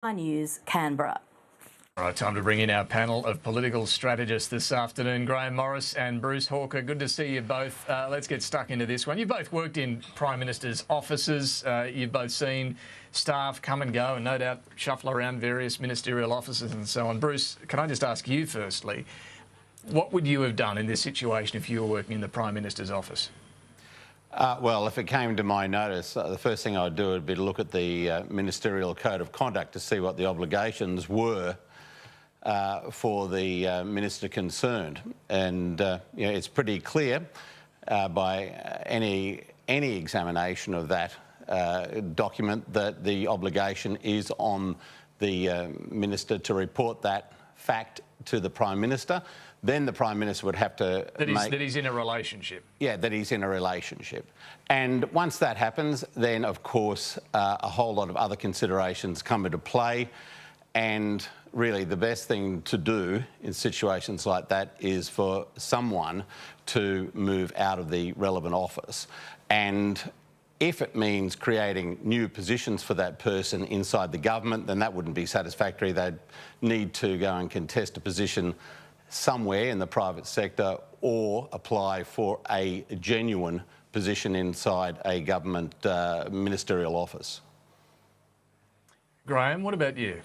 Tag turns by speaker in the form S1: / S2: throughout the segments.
S1: News, Canberra.
S2: All right, time to bring in our panel of political strategists this afternoon. Grahame Morris and Bruce Hawker, good to see you both. Let's get stuck into this one. You've both worked in Prime Minister's offices. You've both seen staff come and go and no doubt shuffle around various ministerial offices and so on. Bruce, can I just ask you firstly, what would you have done in this situation if you were working in the Prime Minister's office?
S3: Well, if it came to my notice, the first thing I'd do would be to look at the Ministerial Code of Conduct to see what the obligations were for the minister concerned. And you know, it's pretty clear by any examination of that document that the obligation is on the minister to report that fact to the Prime Minister. Then the Prime Minister would have to
S2: that he's in a relationship.
S3: Yeah, that he's in a relationship. And once that happens, then, of course, a whole lot of other considerations come into play. And really the best thing to do in situations like that is for someone to move out of the relevant office. And if it means creating new positions for that person inside the government, then that wouldn't be satisfactory. They'd need to go and contest a position somewhere in the private sector or apply for a genuine position inside a government ministerial office.
S2: Grahame, what about you?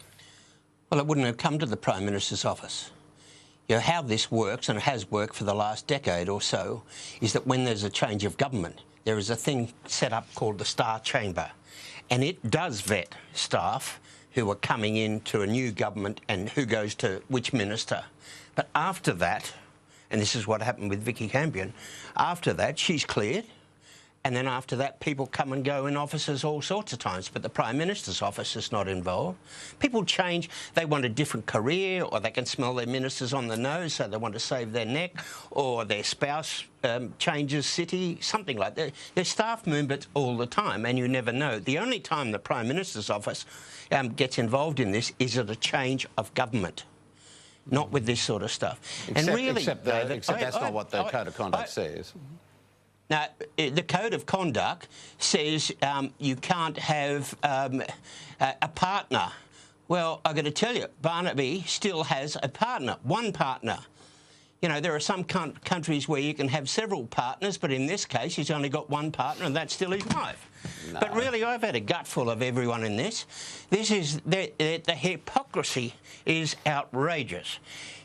S4: Well, it wouldn't have come to the Prime Minister's office. You know, how this works, and it has worked for the last decade or so, is that when there's a change of government, there is a thing set up called the Star Chamber, and it does vet staff who are coming into a new government and who goes to which minister. But after that, and this is what happened with Vikki Campion, after that she's cleared, and then after that people come and go in offices all sorts of times, but the Prime Minister's office is not involved. People change, they want a different career, or they can smell their ministers on the nose, so they want to save their neck, or their spouse changes city, something like that. There's staff movements all the time, and you never know. The only time the Prime Minister's office gets involved in this is at a change of government. Not with this sort of stuff.
S3: Except that's not what the Code of Conduct says.
S4: Now, the Code of Conduct says you can't have a partner. Well, I've got to tell you, Barnaby still has a partner, one partner. You know, there are some countries where you can have several partners, but in this case, he's only got one partner, and that's still his wife. No. But really, I've had a gutful of everyone in this. This is the hypocrisy is outrageous.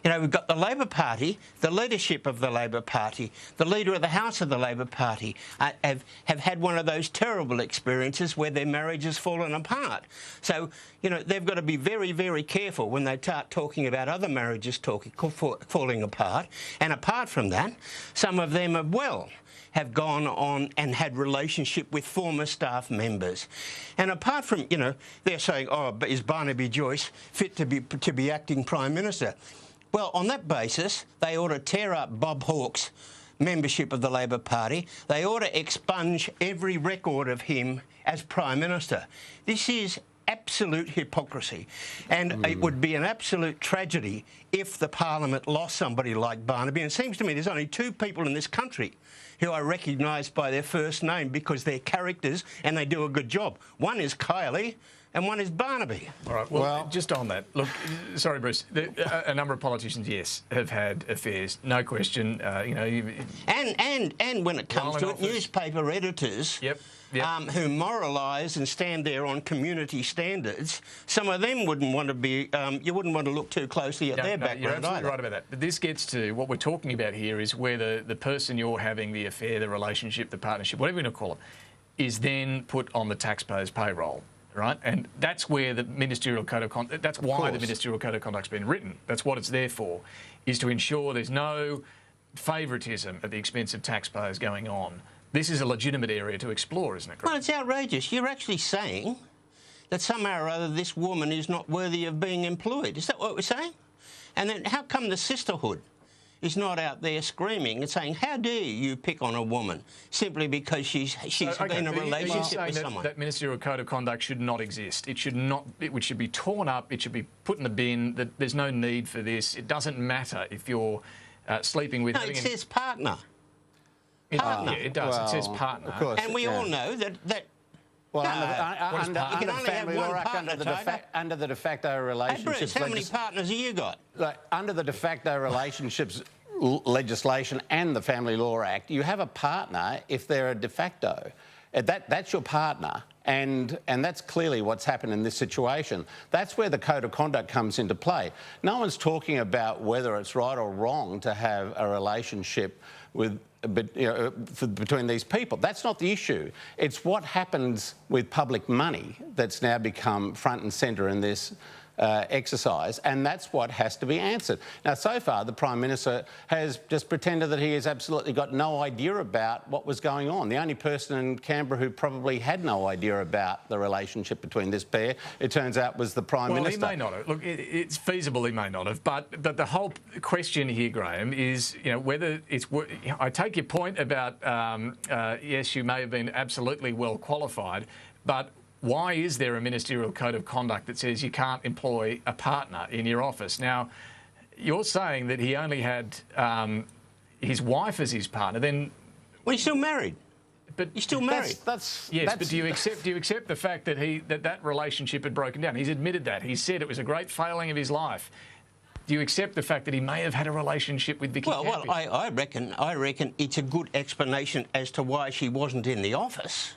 S4: You know, we've got the Labor Party, the leadership of the Labor Party, the leader of the House of the Labor Party have had one of those terrible experiences where their marriage has fallen apart. So, you know, they've got to be very, very careful when they start talking about other marriages falling apart. And apart from that, some of them have gone on and had relationship with former staff members. And apart from, you know, they're saying, oh, but is Barnaby Joyce fit to be acting Prime Minister? Well, on that basis, they ought to tear up Bob Hawke's membership of the Labor Party. They ought to expunge every record of him as Prime Minister. This is absolute hypocrisy, and it would be an absolute tragedy if the Parliament lost somebody like Barnaby. And it seems to me there's only two people in this country who are recognised by their first name because they're characters and they do a good job. One is Kylie and one is Barnaby. All
S2: right, well, just on that, look, sorry, Bruce, a number of politicians, yes, have had affairs, no question. You know,
S4: and when it comes to it, newspaper editors who moralise and stand there on community standards, some of them wouldn't want to be, you wouldn't want to look too closely at their background.
S2: You're absolutely right about that. But this gets to what we're talking about here is where the person you're having the affair, the relationship, the partnership, whatever you want to call it, is then put on the taxpayer's payroll. Right, and that's where the Ministerial Code of Conduct. That's why the Ministerial Code of Conduct's been written. That's what it's there for, is to ensure there's no favouritism at the expense of taxpayers going on. This is a legitimate area to explore, isn't it?
S4: Well, it's outrageous. You're actually saying that somehow or other this woman is not worthy of being employed. Is that what we're saying? And then how come the sisterhood is not out there screaming and saying, how dare you pick on a woman simply because she's been in a relationship with someone?
S2: That Ministerial Code of Conduct should not exist. It should not. It should be torn up. It should be put in the bin. That there's no need for this. It doesn't matter if you're sleeping with.
S4: No, it says partner.
S2: Yeah, it does. Well, it says partner.
S4: Of course, and we all know that
S3: Well,
S4: No.
S3: under the Family Law Act, under the de facto
S4: Hey,
S3: relationships...
S4: Bruce, how many partners have you got?
S3: Under the de facto relationships legislation and the Family Law Act, you have a partner if they're a de facto. That's your partner. And that's clearly what's happened in this situation. That's where the Code of Conduct comes into play. No one's talking about whether it's right or wrong to have a relationship between these people. That's not the issue. It's what happens with public money that's now become front and centre in this exercise, and that's what has to be answered. Now, so far, the Prime Minister has just pretended that he has absolutely got no idea about what was going on. The only person in Canberra who probably had no idea about the relationship between this pair, it turns out, was the Prime Minister.
S2: Well, he may not have. Look, it's feasible he may not have, but the whole question here, Graham, is whether it's... I take your point about, yes, you may have been absolutely well qualified, but why is there a ministerial code of conduct that says you can't employ a partner in your office? Now, you're saying that he only had his wife as his partner. Then,
S4: well, he's still married.
S2: But
S4: he's still married.
S2: But do you accept the fact that that relationship had broken down? He's admitted that. He said it was a great failing of his life. Do you accept the fact that he may have had a relationship with Vikki Campion?
S4: Well, I reckon it's a good explanation as to why she wasn't in the office.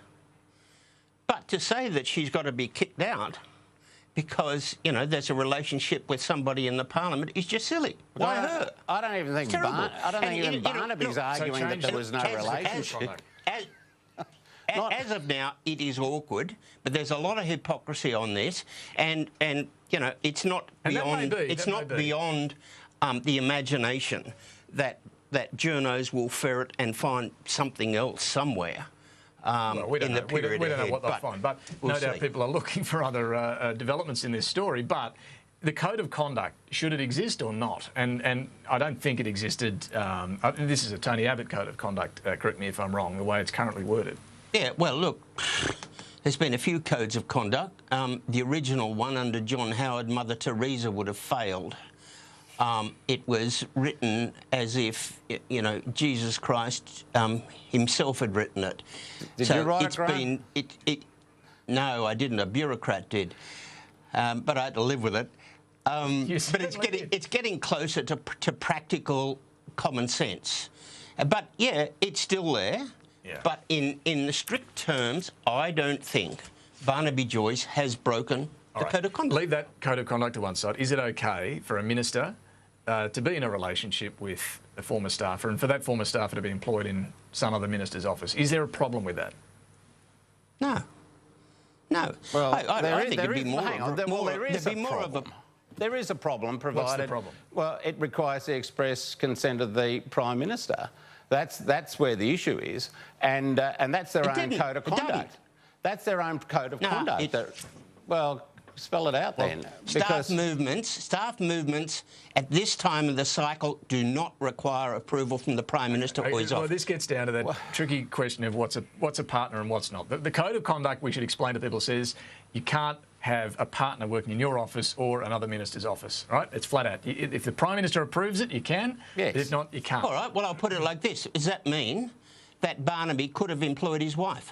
S4: But to say that she's got to be kicked out because, there's a relationship with somebody in the Parliament is just silly. Why her?
S3: I don't even think Barnaby's arguing that there was no relationship.
S4: As of now, it is awkward, but there's a lot of hypocrisy on this, and it's not beyond the imagination that journos will ferret and find something else somewhere.
S2: We don't know what they'll find, but no doubt people are looking for other developments in this story. But the Code of Conduct, should it exist or not? And I don't think it existed. This is a Tony Abbott Code of Conduct, correct me if I'm wrong, the way it's currently worded.
S4: Yeah, well, look, there's been a few codes of conduct. The original one under John Howard, Mother Teresa, would have failed. It was written as if, Jesus Christ himself had written it.
S3: Did you write it, Graham?
S4: No, I didn't. A bureaucrat did. But I had to live with it. But it's getting closer to practical common sense. But, yeah, it's still there. Yeah. But in the strict terms, I don't think Barnaby Joyce has broken the Code of Conduct.
S2: Leave that Code of Conduct to one side. Is it okay for a minister to be in a relationship with a former staffer and for that former staffer to be employed in some other minister's office? Is there a problem with that?
S4: No.
S3: Well,
S4: I think it'd be more
S3: There is a problem, provided...
S2: What's the problem?
S3: Well, it requires the express consent of the Prime Minister. That's where the issue is, and that's their own Code of Conduct. That's their own Code of Conduct. Well, spell it out then.
S4: Staff movements at this time of the cycle do not require approval from the Prime Minister or his office.
S2: Well, this gets down to that tricky question of what's a partner and what's not. The Code of Conduct, we should explain to people, says you can't have a partner working in your office or another minister's office, right? It's flat out. If the Prime Minister approves it, you can. Yes. If not, you can't.
S4: All right, well, I'll put it like this. Does that mean that Barnaby could have employed his wife?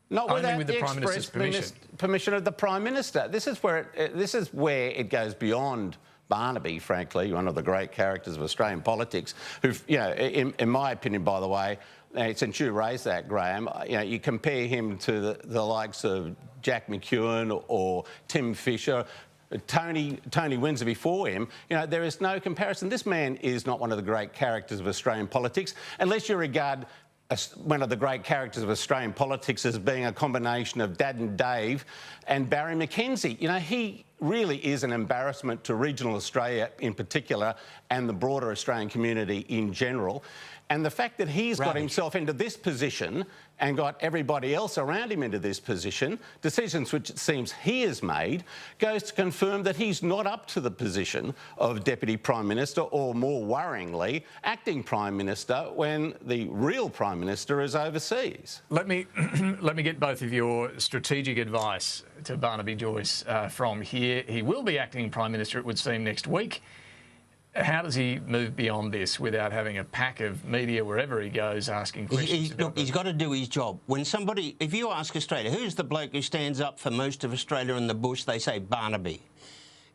S3: Not without the Prime Minister's permission of the Prime Minister. This is where it goes beyond Barnaby, frankly, one of the great characters of Australian politics, who, in my opinion, by the way, since you raised that, Graham, you compare him to the likes of Jack McEwen or Tim Fisher, Tony Windsor before him. There is no comparison. This man is not one of the great characters of Australian politics, unless you regard one of the great characters of Australian politics as being a combination of Dad and Dave and Barry McKenzie. He really is an embarrassment to regional Australia in particular and the broader Australian community in general. And the fact that he's got himself into this position and got everybody else around him into this position, decisions which it seems he has made, goes to confirm that he's not up to the position of Deputy Prime Minister or, more worryingly, Acting Prime Minister when the real Prime Minister is overseas.
S2: Let me get both of your strategic advice to Barnaby Joyce from here. He will be Acting Prime Minister, it would seem, next week. How does he move beyond this without having a pack of media wherever he goes asking questions?
S4: Look, he's got to do his job. When somebody, if you ask Australia, who's the bloke who stands up for most of Australia in the bush, they say Barnaby.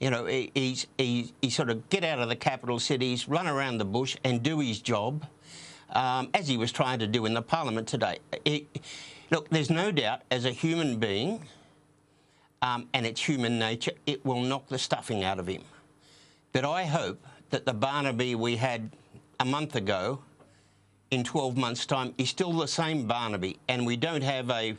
S4: You know, he sort of get out of the capital cities, run around the bush and do his job, as he was trying to do in the Parliament today. Look, there's no doubt, as a human being, and it's human nature, it will knock the stuffing out of him. But I hope that the Barnaby we had a month ago, in 12 months' time, is still the same Barnaby, and we don't have a,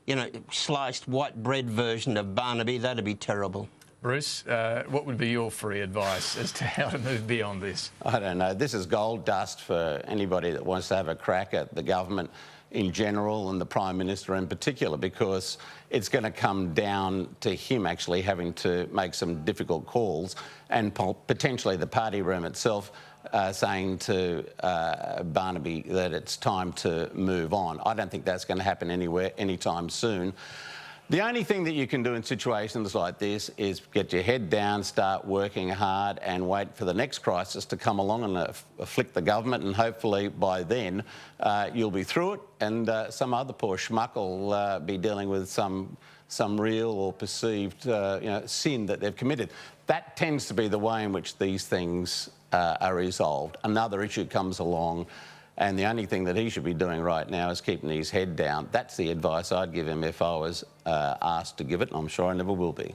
S4: you know, sliced white bread version of Barnaby. That'd be terrible.
S2: Bruce, what would be your free advice as to how to move beyond this?
S3: I don't know. This is gold dust for anybody that wants to have a crack at the government in general and the Prime Minister in particular, because it's going to come down to him actually having to make some difficult calls, and potentially the party room itself saying to Barnaby that it's time to move on. I don't think that's going to happen anywhere anytime soon. The only thing that you can do in situations like this is get your head down, start working hard and wait for the next crisis to come along and afflict the government, and hopefully by then you'll be through it and some other poor schmuck will be dealing with some real or perceived sin that they've committed. That tends to be the way in which these things are resolved. Another issue comes along, and the only thing that he should be doing right now is keeping his head down. That's the advice I'd give him if I was asked to give it, and I'm sure I never will be.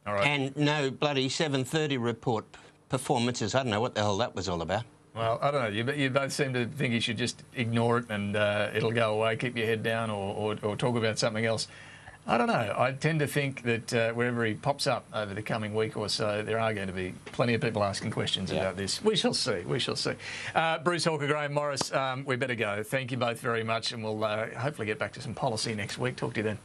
S2: All right.
S4: And no bloody 7:30 report performances. I don't know what the hell that was all about.
S2: Well, I don't know. You both seem to think you should just ignore it and it'll go away, keep your head down, or talk about something else. I don't know. I tend to think that wherever he pops up over the coming week or so, there are going to be plenty of people asking questions about this. We shall see. We shall see. Bruce, Hawker, Grahame Morris, we better go. Thank you both very much, and we'll hopefully get back to some policy next week. Talk to you then.